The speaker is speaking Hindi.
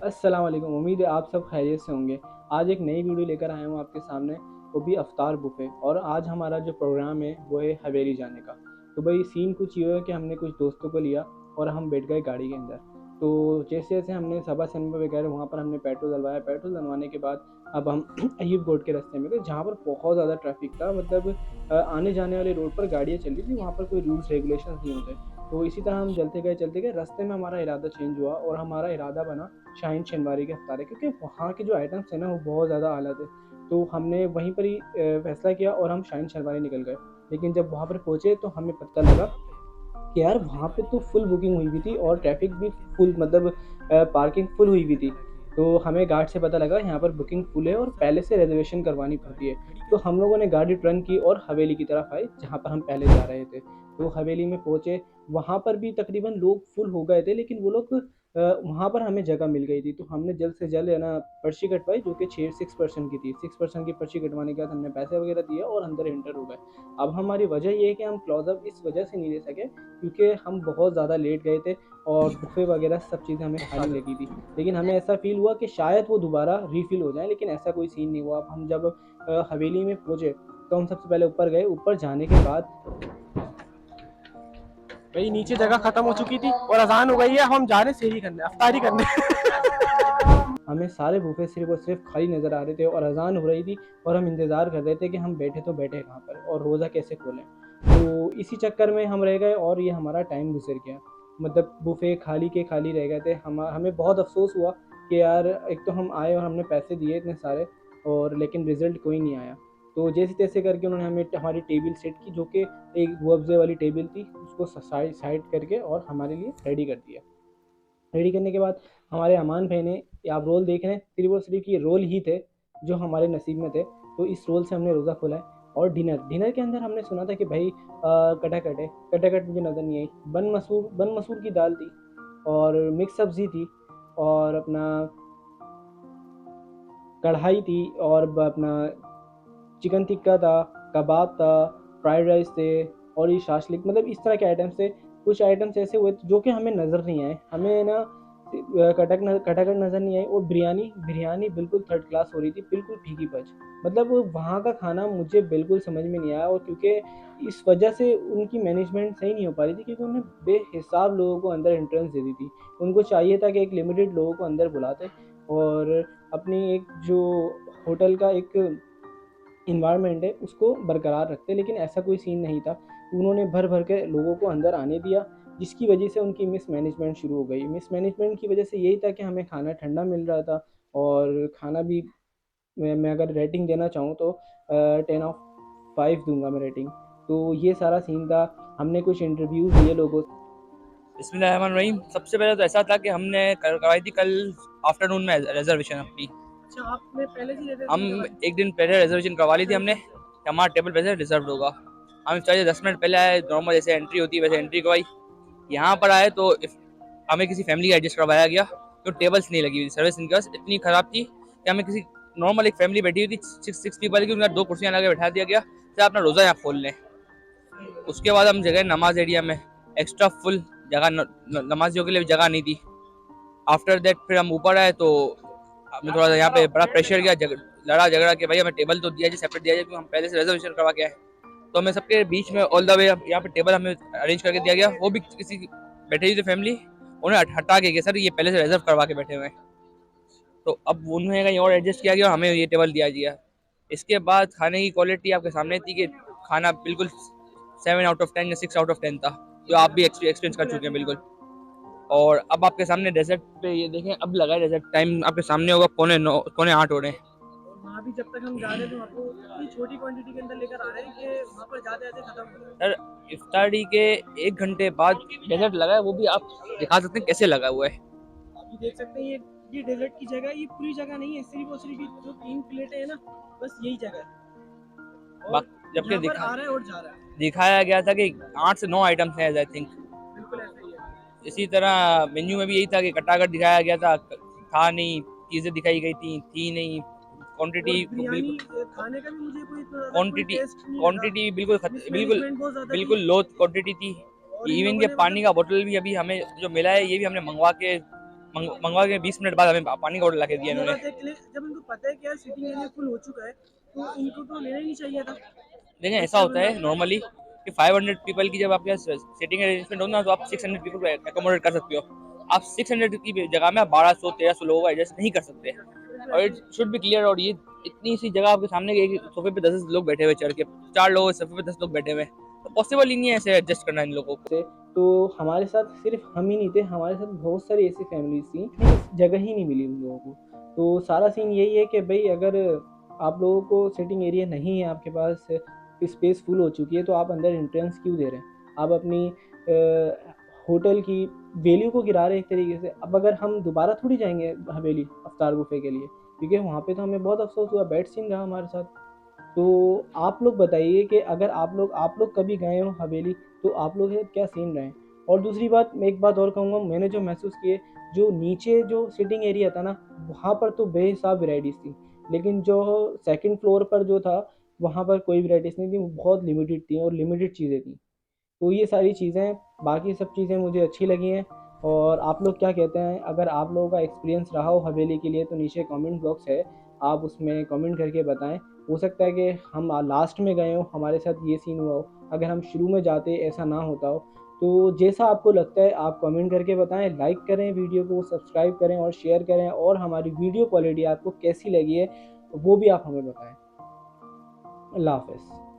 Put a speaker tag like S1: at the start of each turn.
S1: अस्सलाम वालेकुम। उम्मीद है आप सब खैरियत से होंगे। आज एक नई वीडियो लेकर आया हूँ आपके सामने, वो भी अफ्तार बुफ़े। और आज हमारा जो प्रोग्राम है वो है हवेली जाने का। तो भाई सीन कुछ ये है कि हमने कुछ दोस्तों को लिया और हम बैठ गए गाड़ी के अंदर। तो जैसे जैसे हमने सबा सिनेमा पे गए वहाँ पर हमने पेट्रोल डलवाया। पेट्रोल डलवाने के बाद अब हम अयूब रोड के रास्ते में थे, जहाँ पर बहुत ज़्यादा ट्रैफिक था। मतलब आने जाने वाले रोड पर गाड़ियाँ चल रही थी, वहाँ पर कोई रूल्स रेगुलेशन नहीं होते। तो इसी तरह हम चलते गए रास्ते में हमारा इरादा चेंज हुआ और हमारा इरादा बना शाहीन शनवारी के अफ्तार है, क्योंकि वहाँ के जो आइटम्स हैं ना वो बहुत ज़्यादा आला थे। तो हमने वहीं पर ही फैसला किया और हम शाहीन शनवारी निकल गए। लेकिन जब वहाँ पर पहुँचे तो हमें पता लगा कि यार वहाँ पे तो फुल बुकिंग हुई हुई थी और ट्रैफिक भी फुल, मतलब पार्किंग फुल हुई हुई थी। तो हमें गार्ड से पता लगा यहाँ पर बुकिंग फुल है और पहले से रिजर्वेशन करवानी पड़ती है। तो हम लोगों ने गाड़ी टर्न की और हवेली की तरफ आए, जहाँ पर हम पहले जा रहे थे। तो हवेली में पहुँचे, वहाँ पर भी तकरीबन लोग फुल हो गए थे, लेकिन वो लोग वहाँ पर हमें जगह मिल गई थी। तो हमने जल्द से जल्द है ना पर्ची कटवाई, जो कि 6% की थी। 6% की पर्ची कटवाने के बाद हमने पैसे वगैरह दिए और अंदर एंटर हो गए। अब हमारी वजह ये है कि हम क्लोजअप इस वजह से नहीं ले सके क्योंकि हम बहुत ज़्यादा लेट गए थे और बुफ़े वगैरह सब चीज़ें हमें खाली लगी थी। लेकिन हमें ऐसा फ़ील हुआ कि शायद वो दोबारा रीफ़िल हो जाए, लेकिन ऐसा कोई सीन नहीं हुआ। अब हम जब हवेली में पहुँचे तो हम सबसे पहले ऊपर गए। ऊपर जाने के बाद
S2: भाई नीचे जगह खत्म हो चुकी थी और अजान हो गई है। हम जा रहे सेहरी करने, अफ्तारी करने।
S1: हमें सारे बुफ़े सिर्फ़ और सिर्फ़ खाली नज़र आ रहे थे और अज़ान हो रही थी और हम इंतज़ार कर रहे थे कि हम बैठे तो बैठे कहाँ पर और रोज़ा कैसे खोलें। तो इसी चक्कर में हम रह गए और ये हमारा टाइम गुज़र गया। मतलब बुफ़े खाली के खाली रह गए थे। हमें बहुत अफ़सोस हुआ कि यार एक तो हम आए और हमने पैसे दिए इतने सारे और लेकिन रिज़ल्ट कोई नहीं आया। तो जैसे-तैसे करके उन्होंने हमें हमारी टेबल सेट की, जो कि एक रूह अफ़ज़े वाली टेबल थी, उसको साइड करके और हमारे लिए रेडी कर दिया। रेडी करने के बाद हमारे अमान भाई ने, आप रोल देख रहे हैं, सिर्फ और सिर्फ ये रोल ही थे जो हमारे नसीब में थे। तो इस रोल से हमने रोज़ा खोला है। और डिनर के अंदर हमने सुना था कि भाई कटाकट है। कटाकट मुझे नज़र नहीं आई। बन मसूर की दाल थी और मिक्स सब्ज़ी थी और अपना कढ़ाई थी और अपना चिकन टिक्का था, कबाब था, फ्राइड राइस थे और ये शाशलिक, मतलब इस तरह के आइटम्स थे। कुछ आइटम्स ऐसे हुए जो कि हमें नज़र नहीं आए। हमें ना कटाकट नज़र नहीं आई और बिरयानी बिल्कुल थर्ड क्लास हो रही थी, बिल्कुल फीकी पच। मतलब वहाँ का खाना मुझे बिल्कुल समझ में नहीं आया। और क्योंकि इस वजह से उनकी मैनेजमेंट सही नहीं हो पा रही थी, क्योंकि उन्होंने बेहिसाब लोगों को अंदर एंट्रेंस दे दी थी। उनको चाहिए था कि एक लिमिटेड लोगों को अंदर बुलाते और अपनी एक जो होटल का एक इन्वायरमेंट है उसको बरकरार रखते, लेकिन ऐसा कोई सीन नहीं था। उन्होंने भर भर के लोगों को अंदर आने दिया, जिसकी वजह से उनकी मिस मैनेजमेंट शुरू हो गई। मिस मैनेजमेंट की वजह से यही था कि हमें खाना ठंडा मिल रहा था और खाना भी, मैं अगर रेटिंग देना चाहूँ तो 10/5 दूंगा मैं रेटिंग। तो ये सारा सीन था। हमने कुछ इंटरव्यूज़ लिए लोगों।
S3: बिस्मिल्लाहिर्रहमानिर्रहीम। सबसे पहले तो ऐसा था कि हमने करवाई थी कल आफ्टरनून में रिजर्वेशन अपनी।
S2: अच्छा, आपने पहले से
S3: हम
S2: रिजर्वेशन करवा ली?
S3: एक दिन पहले रिजर्वेशन करवा ली
S2: अच्छा
S3: थी हमने
S2: अच्छा अच्छा।
S3: कि हमारा टेबल वैसे रिजर्व होगा। हम चाहिए 10 मिनट पहले आए, नॉर्मल जैसे एंट्री होती है वैसे एंट्री करवाई। यहाँ पर आए तो हमें किसी फैमिली का एडजस्ट करवाया गया, तो टेबल्स नहीं लगी हुई थी। सर्विस इनके पास इतनी खराब थी कि हमें किसी नॉर्मल एक फैमिली बैठी हुई थी, सिक्स पीपल की, उनका 2 कुर्सियाँ लगा बैठा दिया गया कि अपना रोज़ा यहाँ खोल लें। उसके बाद हम जगह नमाज एरिया में एक्स्ट्रा फुल जगह, नमाजियों के लिए जगह नहीं थी। आफ्टर दैट फिर हम ऊपर आए तो हमें थोड़ा सा यहाँ पे बड़ा प्रेशर किया, लड़ा झगड़ा कि भाई हमें टेबल तो दिया जाए, सेपरेट दिया जाए, क्योंकि हम पहले से रिजर्वेशन करवा के आए। तो हमें सबके बीच में ऑल द वे यहाँ पे टेबल हमें अरेंज करके दिया गया। वो भी किसी बैठे हुई थी फैमिली, उन्हें हटा के सर ये पहले से रिजर्व करवा के बैठे हुए हैं। तो अब उन्हें कहीं और एडजस्ट किया गया और हमें ये टेबल दिया गया। इसके बाद खाने की क्वालिटी आपके सामने थी कि खाना बिल्कुल 7/10 या 6/10 था, जो आप भी एक्सपीरियंस कर चुके हैं बिल्कुल। और अब आपके सामने डेजर्ट पे ये देखें, अब लगा है डेजर्ट टाइम, आपके सामने होगा 7:45 7:45 हो रहे हैं।
S2: और वहाँ भी जब तक हम जा रहे थे वहाँ को इतनी छोटी क्वांटिटी के अंदर लेकर आ रहे हैं कि वहाँ पर जाते जाते खत्म हो रहा
S3: सर इफ्तारी के 1 घंटे बाद डेजर्ट लगा है, वो भी आप दिखा सकते हैं कैसे लगा हुआ है।
S2: है। अभी देख सकते हैं ये डेजर्ट की जगह, ये पूरी जगह नहीं है, सिर्फ और सिर्फ ये जो 3 प्लेटें हैं ना, बस यही जगह है। और
S3: जबकि
S2: यहाँ पर आ रहा है और जा रहा है।
S3: दिखाया गया था कि 8 से 9 आइटम्स हैं आई थिंक।
S2: बिल्कुल ऐसा ही है।
S3: इसी तरह मेन्यू में भी यही था कि कटाकट दिखाया गया था नहीं, चीज़ें दिखाई गई थी नहीं,
S2: और
S3: क्वांटिटी
S2: बिरयानी
S3: बिल्कुल,
S2: खाने का भी मुझे कोई इतना ज़्यादा कोई
S3: क्वांटिटी
S2: टेस्ट नहीं लगा।
S3: क्वांटिटी बिल्कुल बिल्कुल
S2: मिसमैनेजमेंट बहुत ज़्यादा थी।
S3: बिल्कुल लो क्वांटिटी थी।
S2: और इन
S3: इवन
S2: लोगों
S3: के
S2: ने
S3: पानी
S2: मतलब
S3: का बोतल भी अभी हमें जो मिला है ये भी हमने मंगवा के मंगवा के 20 मिनट बाद हमें पानी का ऑर्डर ला के दिया
S2: ये
S3: इन्होंने।
S2: बात है कि जब इनको पता है कि यार सीटिंग एरिया फुल हो चुका है तो इनको तो लेना ही नहीं चाहिए था।
S3: देखें ऐसा होता है नॉर्मली कि 500 पीपल की जब आपके पास सीटिंग अरेंजमेंट हो ना, तो आप 600 पीपल को एकोमोडेट कर सकते हो। आप 600 की जगह में 1200-1300 लोगों को एडजस्ट नहीं कर सकते। और इट शुड बी क्लियर। और ये इतनी सी जगह आपके सामने, एक सोफे पे 10 लोग बैठे हुए चढ़ के, 4 लोग सोफे पे 10 लोग बैठे हुए, तो पॉसिबल ही नहीं है ऐसे एडजस्ट करना इन लोगों को।
S1: से तो हमारे साथ सिर्फ हम ही नहीं थे, हमारे साथ बहुत सारी ऐसी फैमिलीज थी, लेकिन जगह ही नहीं मिली उन लोगों को। तो सारा सीन यही है कि भाई अगर आप लोगों को सिटिंग एरिया नहीं है, आपके पास स्पेस फुल हो चुकी है, तो आप अंदर एंट्रेंस क्यों दे रहे हैं? आप अपनी होटल की वैल्यू को गिरा रहे हैं एक तरीके से। अब अगर हम दोबारा थोड़ी जाएंगे हवेली अफ्तार बुफे के लिए, क्योंकि वहाँ पे तो हमें बहुत अफसोस हुआ, बैड सीन रहा हमारे साथ। तो आप लोग बताइए कि अगर आप लोग कभी गए हो हवेली, तो आप लोग के क्या सीन रहे? और दूसरी बात, मैं एक बात और कहूँगा, मैंने जो महसूस किए, जो नीचे जो सिटिंग एरिया था ना, वहाँ पर तो बेहिसाब वैरायटीज़ थी, लेकिन जो सेकंड फ्लोर पर जो था, वहाँ पर कोई वैरायटीज़ नहीं थी, वो बहुत लिमिटेड थी और लिमिटेड चीज़ें थी। तो ये सारी चीज़ें, बाकी सब चीज़ें मुझे अच्छी लगी हैं। और आप लोग क्या कहते हैं? अगर आप लोगों का एक्सपीरियंस रहा हो हवेली के लिए, तो नीचे कमेंट बॉक्स है, आप उसमें कमेंट करके बताएं। हो सकता है कि हम लास्ट में गए हो, हमारे साथ ये सीन हुआ हो, अगर हम शुरू में जाते ऐसा ना होता हो। तो जैसा आपको लगता है आप कमेंट करके बताएं, लाइक करें वीडियो को, सब्सक्राइब करें और शेयर करें, और हमारी वीडियो क्वालिटी आपको कैसी लगी है वो भी आप हमें बताएं। अल्लाह हाफ़िज़।